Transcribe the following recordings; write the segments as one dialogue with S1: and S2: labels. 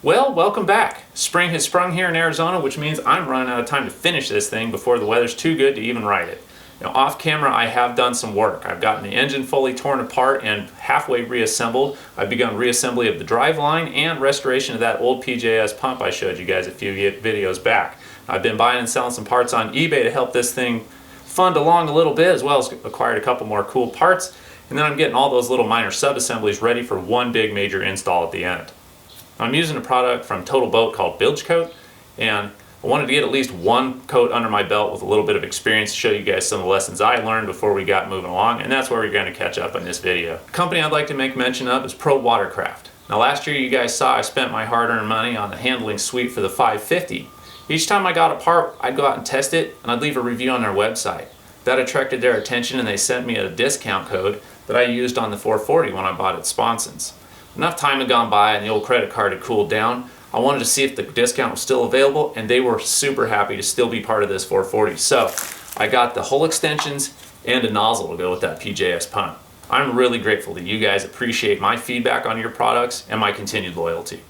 S1: Well, welcome back. Spring has sprung here in Arizona, which means I'm running out of time to finish this thing before the weather's too good to even ride it. Now, off camera, I have done some work. I've gotten the engine fully torn apart and halfway reassembled. I've begun reassembly of the driveline and restoration of that old PJS pump I showed you guys a few videos back. I've been buying and selling some parts on eBay to help this thing fund along a little bit, as well as acquired a couple more cool parts. And then I'm getting all those little minor sub-assemblies ready for one big major install at the end. I'm using a product from Total Boat called Bilge coat, and I wanted to get at least one coat under my belt with a little bit of experience to show you guys some of the lessons I learned before we got moving along, and that's where we're going to catch up in this video. The company I'd like to make mention of is Pro Watercraft. Now last year you guys saw I spent my hard-earned money on the handling suite for the 550. Each time I got a part, I'd go out and test it, and I'd leave a review on their website. That attracted their attention, and they sent me a discount code that I used on the 440 when I bought at Sponson's. Enough time had gone by and the old credit card had cooled down. I wanted to see if the discount was still available, and they were super happy to still be part of this 440. So I got the hull extensions and a nozzle to go with that PJS pump. I'm really grateful that you guys appreciate my feedback on your products and my continued loyalty.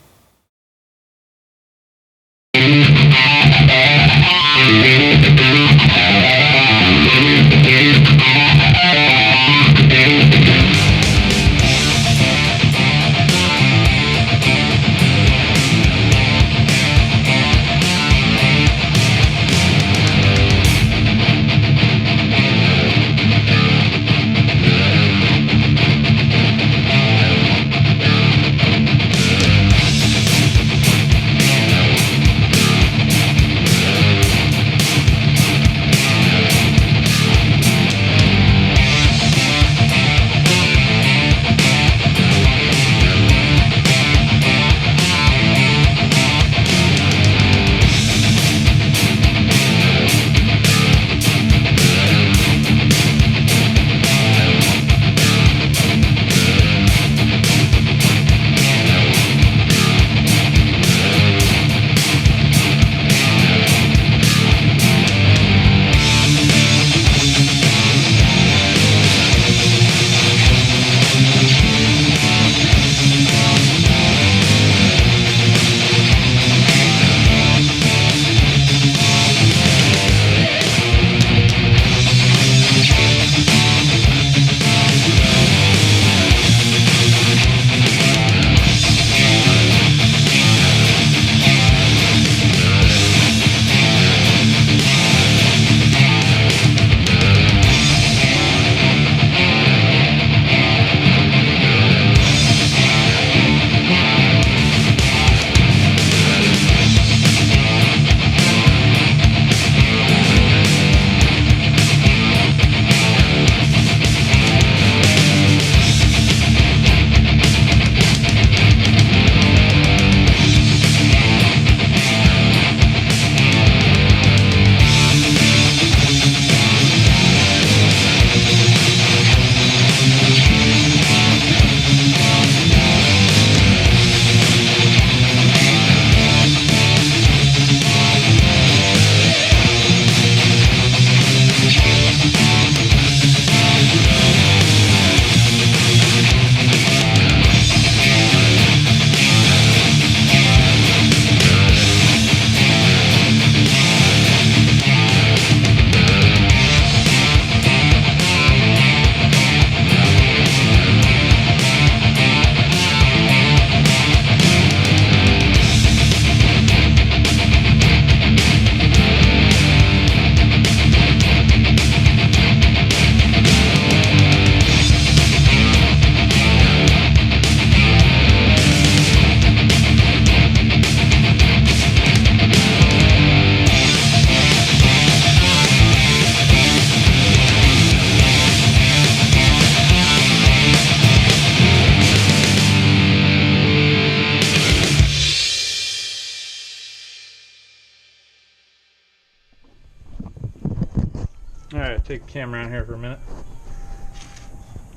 S2: Alright, take the camera around here for a minute.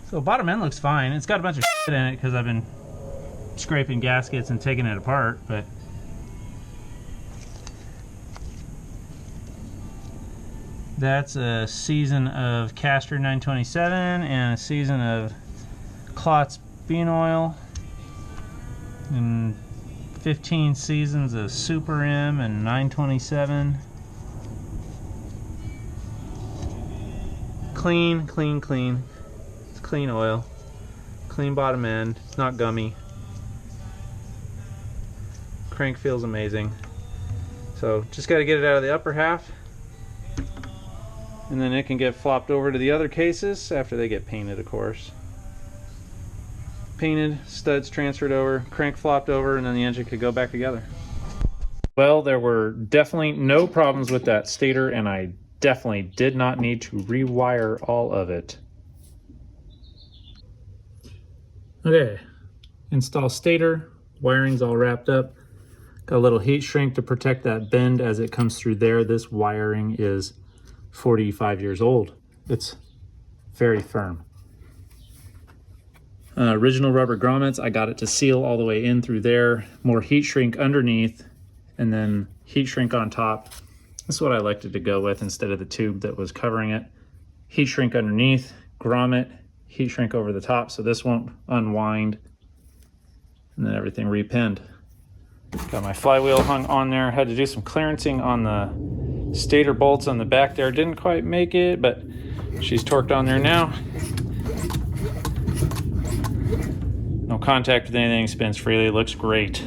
S2: So bottom end looks fine. It's got a bunch of shit in it because I've been scraping gaskets and taking it apart, but that's a season of Castor 927 and a season of Klotz bean oil and 15 seasons of Super M and 927. Clean, clean, clean. It's clean oil. Clean bottom end. It's not gummy. Crank feels amazing. So just got to get it out of the upper half, and then it can get flopped over to the other cases after they get painted, of course. Painted, studs transferred over, crank flopped over, and then the engine could go back together. Well, there were definitely no problems with that stator, and I definitely did not need to rewire all of it. Okay, install stator, wiring's all wrapped up. Got a little heat shrink to protect that bend as it comes through there. This wiring is 45 years old. It's very firm. Original rubber grommets, I got it to seal all the way in through there. More heat shrink underneath, and then heat shrink on top. That's what I liked it to go with instead of the tube that was covering it. Heat shrink underneath, grommet, heat shrink over the top so this won't unwind, and then everything repinned. Got my flywheel hung on there. Had to do some clearancing on the stator bolts on the back there. Didn't quite make it, but she's torqued on there now. No contact with anything, spins freely, looks great.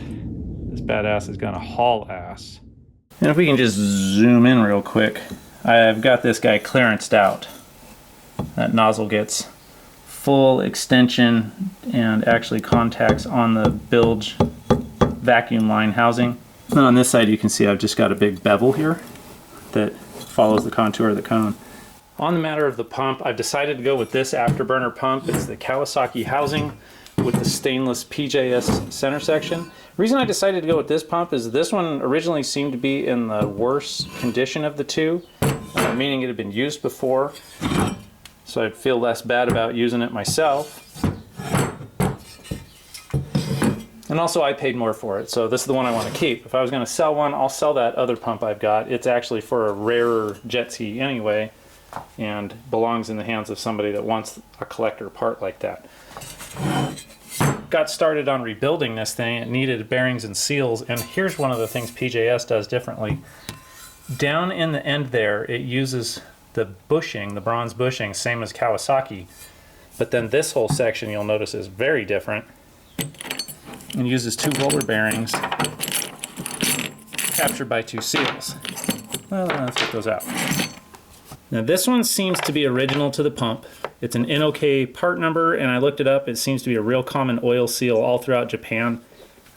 S2: This badass is gonna haul ass. And if we can just zoom in real quick, I've got this guy clearanced out. That nozzle gets full extension and actually contacts on the bilge vacuum line housing. And on this side you can see I've just got a big bevel here that follows the contour of the cone. On the matter of the pump, I've decided to go with this afterburner pump. It's the Kawasaki housing with the stainless PJS center section. The reason I decided to go with this pump is this one originally seemed to be in the worst condition of the two, meaning it had been used before, so I'd feel less bad about using it myself. And also I paid more for it, so this is the one I want to keep. If I was going to sell one, I'll sell that other pump I've got. It's actually for a rarer jet ski anyway, and belongs in the hands of somebody that wants a collector part like that. Got started on rebuilding this thing. It needed bearings and seals, and here's one of the things PJS does differently. Down in the end there, it uses the bushing, the bronze bushing, same as Kawasaki, but then this whole section you'll notice is very different, and uses 2 roller bearings captured by 2 seals. Well, let's get those out. Now this one seems to be original to the pump. It's an NOK part number, and I looked it up. It seems to be a real common oil seal all throughout Japan.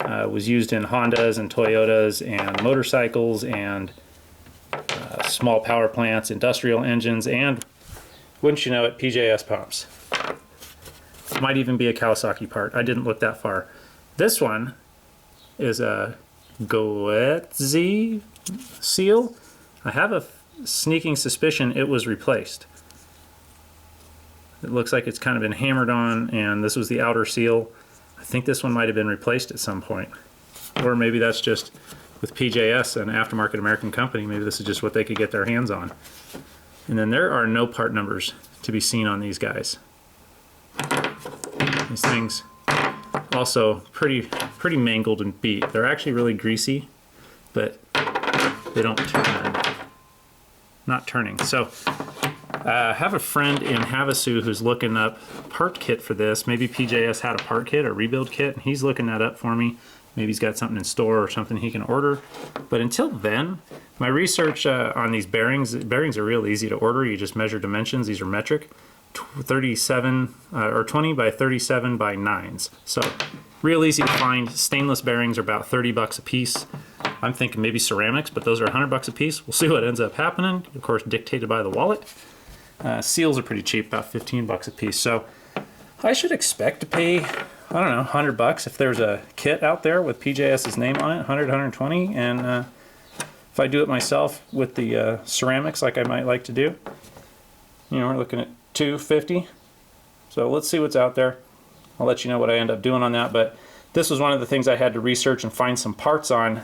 S2: It was used in Hondas and Toyotas and motorcycles and small power plants, industrial engines, and wouldn't you know it, PJS pumps. Might even be a Kawasaki part. I didn't look that far. This one is a Goetze seal. I have a sneaking suspicion it was replaced. It looks like it's kind of been hammered on, and this was the outer seal. I think this one might have been replaced at some point. Or maybe that's just, with PJS, an aftermarket American company, maybe this is just what they could get their hands on. And then there are no part numbers to be seen on these guys. These things also pretty mangled and beat. They're actually really greasy, but they don't turn. Not turning. So I have a friend in Havasu who's looking up part kit for this. Maybe PJS had a part kit or rebuild kit, and he's looking that up for me. Maybe he's got something in store or something he can order. But until then, my research on these bearings are real easy to order. You just measure dimensions. These are metric. 37 or 20 by 37 by 9s. So real easy to find. Stainless bearings are about 30 bucks a piece. I'm thinking maybe ceramics, but those are 100 bucks a pice. We'll see what ends up happening. Of course, dictated by the wallet. Seals are pretty cheap, about 15 bucks a piece. So I should expect to pay, I don't know, 100 bucks if there's a kit out there with PJS's name on it, 100, 120. And if I do it myself with the ceramics like I might like to do, you know, we're looking at $250. So let's see what's out there. I'll let you know what I end up doing on that, but this was one of the things I had to research and find some parts on,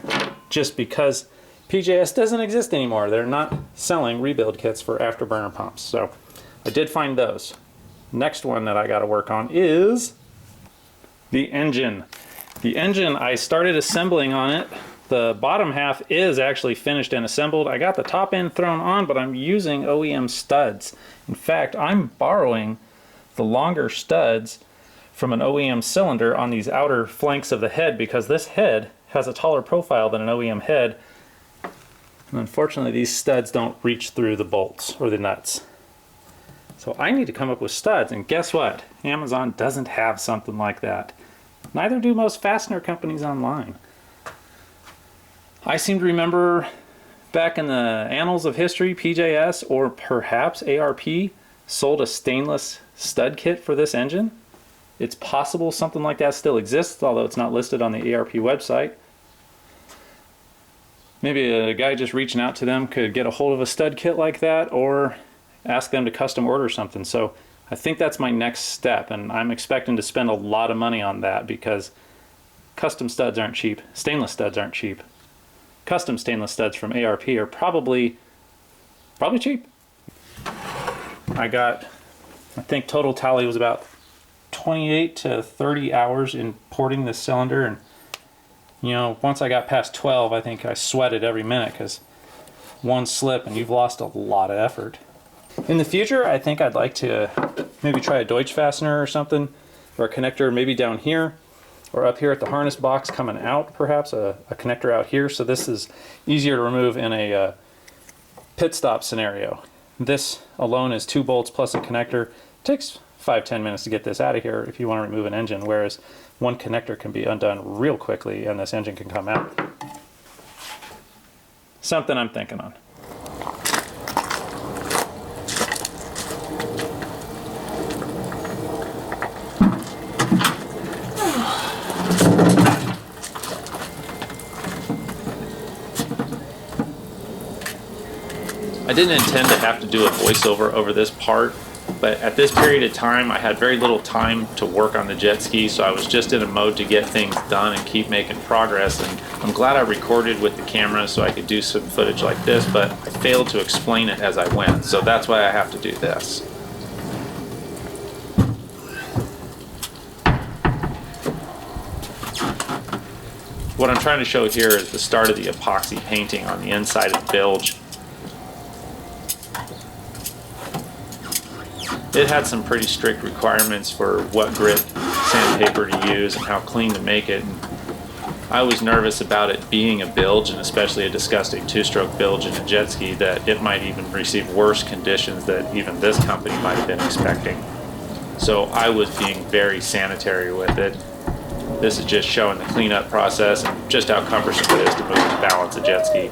S2: just because PJS doesn't exist anymore. They're not selling rebuild kits for afterburner pumps. So I did find those. Next one that I got to work on is the engine. The engine, I started assembling on it. The bottom half is actually finished and assembled. I got the top end thrown on, but I'm using OEM studs. In fact, I'm borrowing the longer studs from an OEM cylinder on these outer flanks of the head because this head has a taller profile than an OEM head. And unfortunately, these studs don't reach through the bolts or the nuts. So I need to come up with studs, and guess what? Amazon doesn't have something like that. Neither do most fastener companies online. I seem to remember back in the annals of history, PJS or perhaps ARP sold a stainless stud kit for this engine. It's possible something like that still exists, although it's not listed on the ARP website. Maybe a guy just reaching out to them could get a hold of a stud kit like that or ask them to custom order something. So I think that's my next step, and I'm expecting to spend a lot of money on that because custom studs aren't cheap. Stainless studs aren't cheap. Custom stainless studs from ARP are probably cheap. I think total tally was about 28 to 30 hours in porting this cylinder, and you know, once I got past 12, I think I sweated every minute because one slip and you've lost a lot of effort. In the future, I think I'd like to maybe try a Deutsch fastener or something, or a connector maybe down here or up here at the harness box coming out, perhaps a connector out here, so this is easier to remove in a pit stop scenario. This alone is 2 bolts plus a connector. It takes 5-10 minutes to get this out of here if you want to remove an engine, whereas one connector can be undone real quickly and this engine can come out. Something I'm thinking on.
S1: I didn't intend to have to do a voiceover over this part, but at this period of time I had very little time to work on the jet ski, so I was just in a mode to get things done and keep making progress, and I'm glad I recorded with the camera so I could do some footage like this, but I failed to explain it as I went, so that's why I have to do this. What I'm trying to show here is the start of the epoxy painting on the inside of the bilge. It had some pretty strict requirements for what grit sandpaper to use and how clean to make it. And I was nervous about it being a bilge, and especially a disgusting 2-stroke bilge in a jet ski, that it might even receive worse conditions that even this company might have been expecting. So I was being very sanitary with it. This is just showing the cleanup process and just how cumbersome it is to move and balance a jet ski.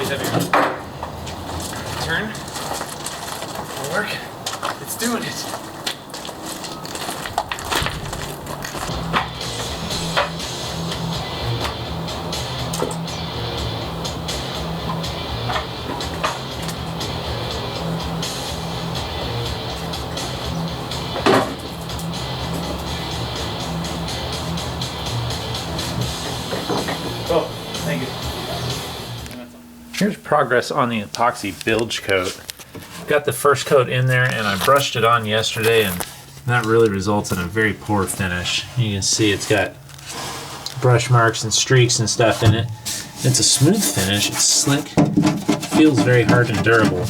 S1: be heavier. Turn. It'll work. It's doing it. Oh, thank you. Here's progress on the epoxy bilge coat. Got the first coat in there and I brushed it on yesterday, and that really results in a very poor finish. You can see it's got brush marks and streaks and stuff in it. It's a smooth finish, it's slick, feels very hard and durable.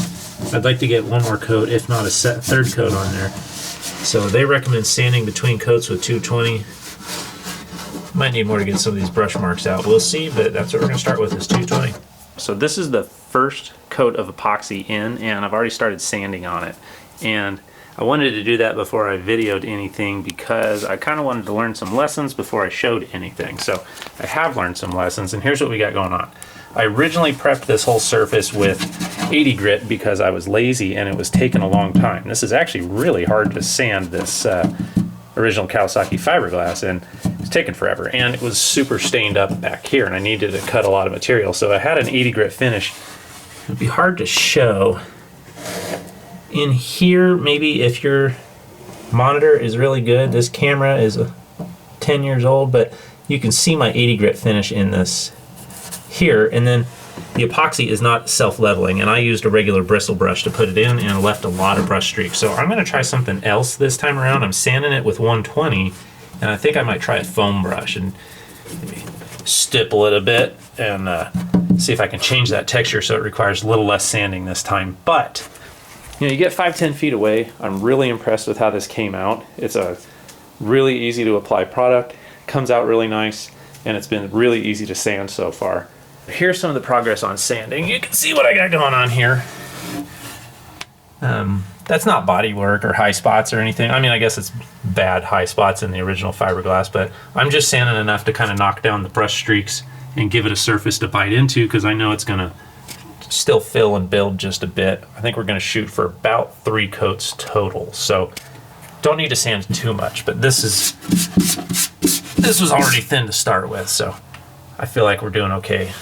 S1: I'd like to get one more coat, if not a third coat on there. So they recommend sanding between coats with 220. Might need more to get some of these brush marks out. We'll see, but that's what we're going to start with, is 220. So this is the first coat of epoxy in, and I've already started sanding on it. And I wanted to do that before I videoed anything because I kind of wanted to learn some lessons before I showed anything. So I have learned some lessons, and here's what we got going on. I originally prepped this whole surface with 80 grit because I was lazy and it was taking a long time. This is actually really hard to sand, this original Kawasaki fiberglass, and it's taken forever, and it was super stained up back here, and I needed to cut a lot of material, so I had an 80 grit finish. It'd be hard to show in here. Maybe if your monitor is really good, this camera is 10 years old, but you can see my 80 grit finish in this here. And then the epoxy is not self-leveling, and I used a regular bristle brush to put it in and left a lot of brush streaks. So I'm going to try something else this time around. I'm sanding it with 120, and I think I might try a foam brush and maybe stipple it a bit and see if I can change that texture so it requires a little less sanding this time. But you know, you get 5-10 feet away. I'm really impressed with how this came out. It's a really easy to apply product, comes out really nice, and it's been really easy to sand so far. Here's some of the progress on sanding. You can see what I got going on here. That's not body work or high spots or anything. I mean, I guess it's bad high spots in the original fiberglass, but I'm just sanding enough to kind of knock down the brush streaks and give it a surface to bite into, because I know it's going to still fill and build just a bit. I think we're going to shoot for about 3 coats total, so don't need to sand too much, but this was already thin to start with, so I feel like we're doing okay.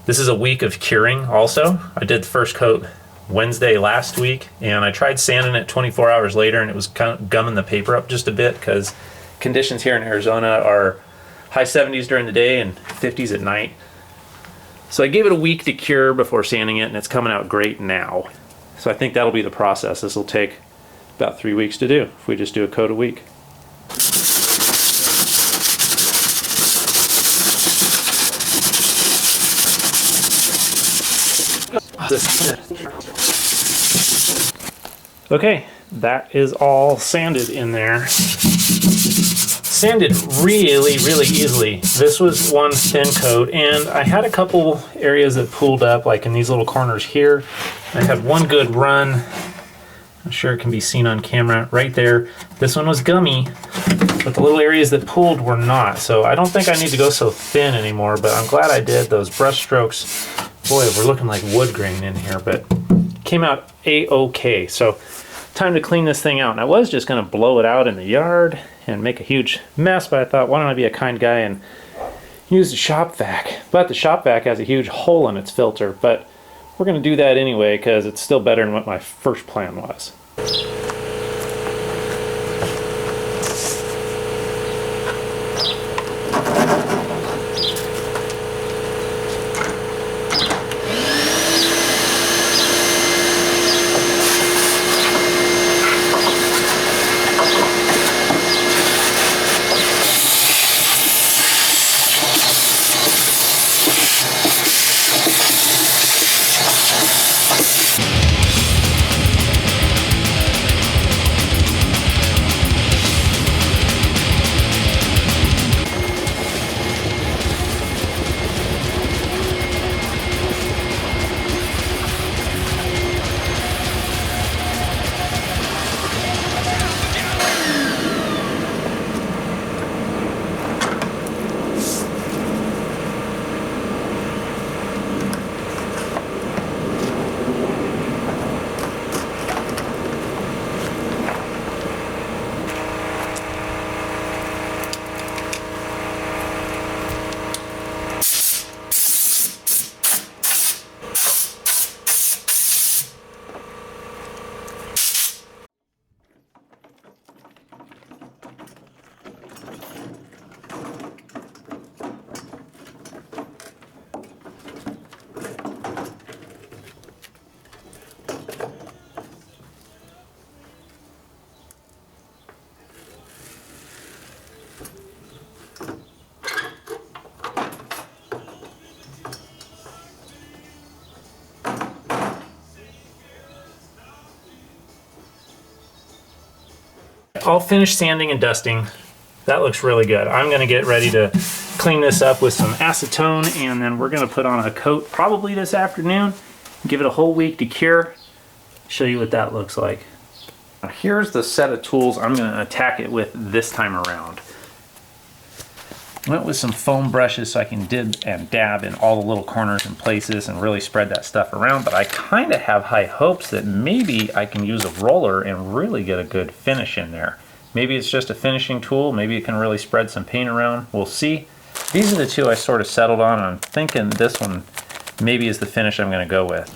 S1: This is a week of curing also. I did the first coat Wednesday last week, and I tried sanding it 24 hours later, and it was kind of gumming the paper up just a bit because conditions here in Arizona are high 70s during the day and 50s at night. So I gave it a week to cure before sanding it, and it's coming out great now. So I think that'll be the process. This will take about 3 weeks to do if we just do a coat a week. Okay, that is all sanded in there. Sanded really easily. This was one thin coat, and I had a couple areas that pooled up, like in these little corners here. I had one good run. I'm sure it can be seen on camera right there. This one was gummy, but the little areas that pooled were not. So I don't think I need to go so thin anymore, but I'm glad I did. Those brush strokes, boy, we're looking like wood grain in here, but came out a-okay. So time to clean this thing out. And I was just gonna blow it out in the yard and make a huge mess, but I thought, why don't I be a kind guy and use the shop vac? But the shop vac has a huge hole in its filter, but we're gonna do that anyway because it's still better than what my first plan was.
S2: all finished sanding and dusting. That looks really good. I'm going to get ready to clean this up with some acetone, and then we're going to put on a coat probably this afternoon. Give it a whole week to cure. Show you what that looks like. Now here's the set of tools I'm going to attack it with this time around. Went with some foam brushes so I can dib and dab in all the little corners and places and really spread that stuff around, but I kind of have high hopes that maybe I can use a roller and really get a good finish in there. Maybe it's just a finishing tool, maybe it can really spread some paint around. We'll see. These are the two I sort of settled on, and I'm thinking this one maybe is the finish I'm going to go with.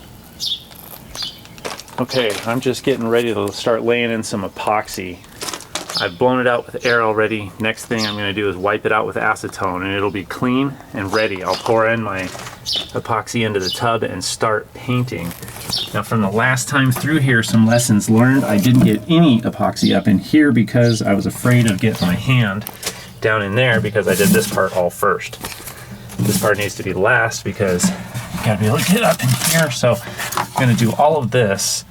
S2: Okay, I'm just getting ready to start laying in some epoxy. I've blown it out with air already. Next thing I'm going to do is wipe it out with acetone, and it'll be clean and ready. I'll pour in my epoxy into the tub and start painting. Now from the last time through here, some lessons learned. I didn't get any epoxy up in here because I was afraid of getting my hand down in there because I did this part all first. This part needs to be last because you gotta be able to get up in here. So I'm gonna do all of this,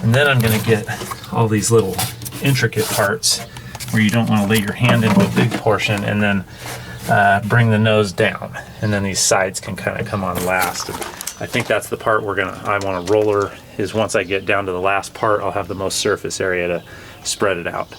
S2: and then I'm gonna get all these little intricate parts where you don't want to lay your hand into a big portion and then bring the nose down, and then these sides can kind of come on last. And I think that's the part I want to roller, is once I get down to the last part, I'll have the most surface area to spread it out.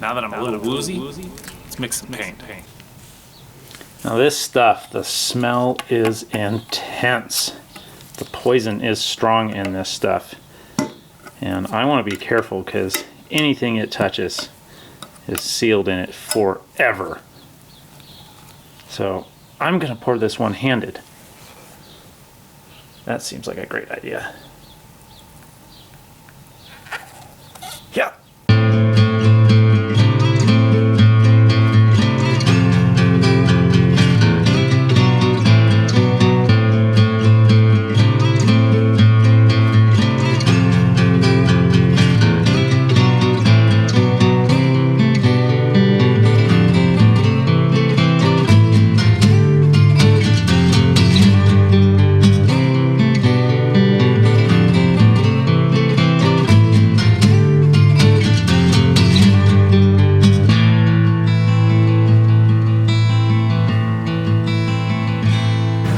S1: Now that I'm a little woozy, let's mix some paint.
S2: Now this stuff, the smell is intense. The poison is strong in this stuff. And I want to be careful because anything it touches is sealed in it forever. So I'm going to pour this one-handed. That seems like a great idea. Yeah.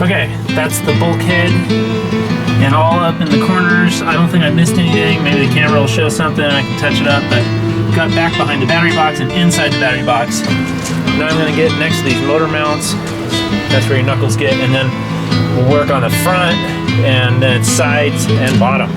S2: Okay, that's the bulkhead and all up in the corners. I don't think I missed anything. Maybe the camera will show something and I can touch it up, but got back behind the battery box and inside the battery box. Now I'm gonna get next to these motor mounts. That's where your knuckles get, and then we'll work on the front and then sides and bottom.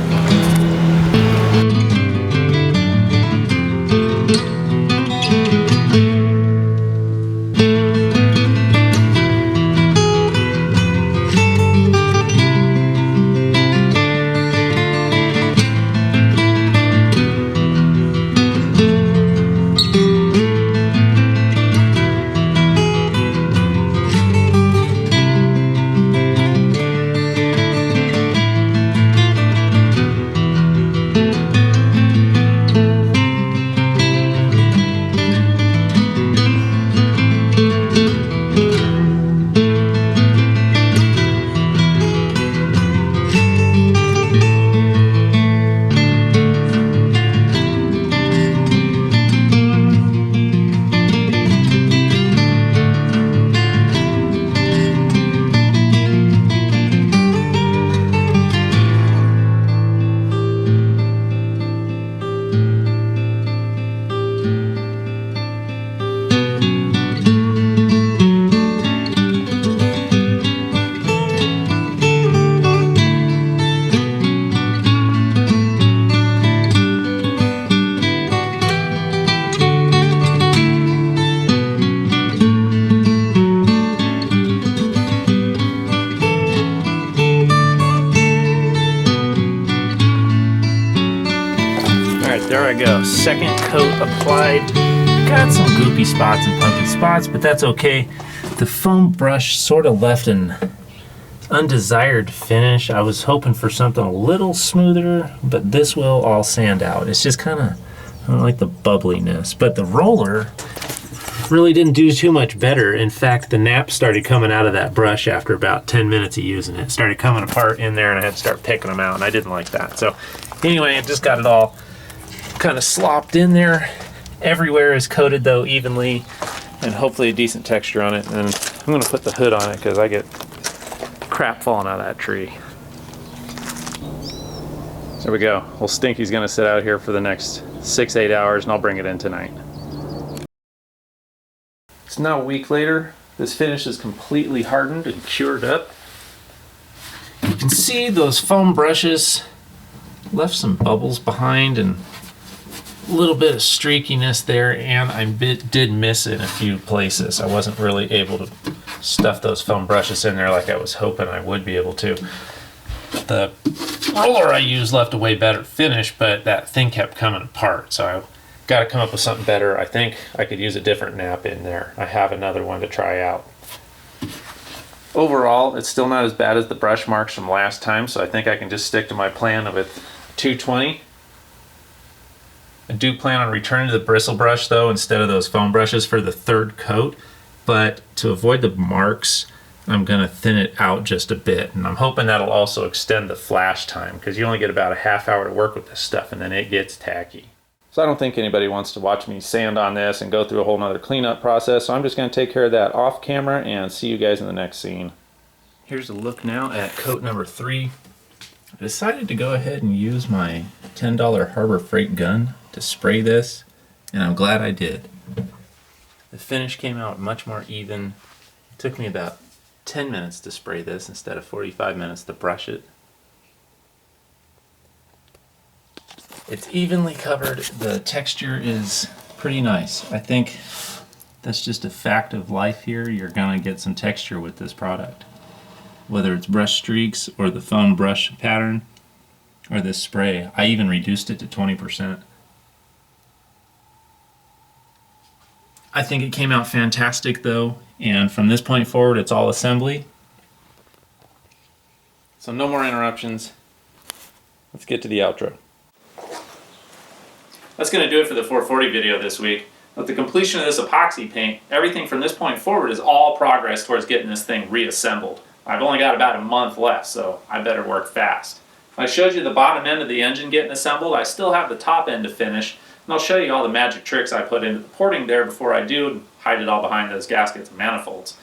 S2: There I go, second coat applied. Got some goopy spots and pumpy spots, but that's okay. The foam brush sort of left an undesired finish. I was hoping for something a little smoother, but this will all sand out. It's just kind of, I don't like the bubbliness, but the roller really didn't do too much better. In fact, the nap started coming out of that brush after about 10 minutes of using it. It started coming apart in there and I had to start picking them out, and I didn't like that. So anyway, I just got it all kind of slopped in there. Everywhere is coated though evenly, and hopefully a decent texture on it. And I'm gonna put the hood on it because I get crap falling out of that tree. There we go. Well, Stinky's gonna sit out here for the next 6-8 hours and I'll bring it in tonight. It's now a week later. This finish is completely hardened and cured up. You can see those foam brushes left some bubbles behind and a little bit of streakiness there, and I did miss it in a few places. I wasn't really able to stuff those foam brushes in there like I was hoping I would be able to. The roller I used left a way better finish, but that thing kept coming apart, so I got to come up with something better. I think I could use a different nap in there. I have another one to try out. Overall, it's still not as bad as the brush marks from last time, so I think I can just stick to my plan of it 220. I do plan on returning to the bristle brush though instead of those foam brushes for the third coat, but to avoid the marks I'm going to thin it out just a bit, and I'm hoping that'll also extend the flash time because you only get about a half hour to work with this stuff and then it gets tacky. So I don't think anybody wants to watch me sand on this and go through a whole nother cleanup process, so I'm just going to take care of that off camera and see you guys in the next scene. Here's a look now at coat number 3. I decided to go ahead and use my $10 Harbor Freight gun to spray this, and I'm glad I did. The finish came out much more even. It took me about 10 minutes to spray this instead of 45 minutes to brush it. It's evenly covered. The texture is pretty nice. I think that's just a fact of life here. You're gonna get some texture with this product. Whether it's brush streaks or the foam brush pattern or this spray. I even reduced it to 20%. I think it came out fantastic though, and from this point forward it's all assembly. So no more interruptions. Let's get to the outro. That's going to do it for the 440 video this week. With the completion of this epoxy paint, everything from this point forward is all progress towards getting this thing reassembled. I've only got about a month left, so I better work fast. I showed you the bottom end of the engine getting assembled. I still have the top end to finish, and I'll show you all the magic tricks I put into the porting there before I do and hide it all behind those gaskets and manifolds.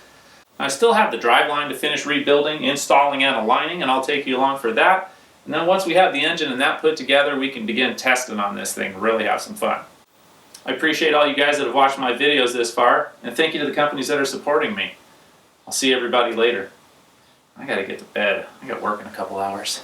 S2: I still have the driveline to finish rebuilding, installing, and aligning, and I'll take you along for that. And then once we have the engine and that put together, we can begin testing on this thing and really have some fun. I appreciate all you guys that have watched my videos this far, and thank you to the companies that are supporting me. I'll see everybody later. I gotta get to bed. I got work in a couple hours.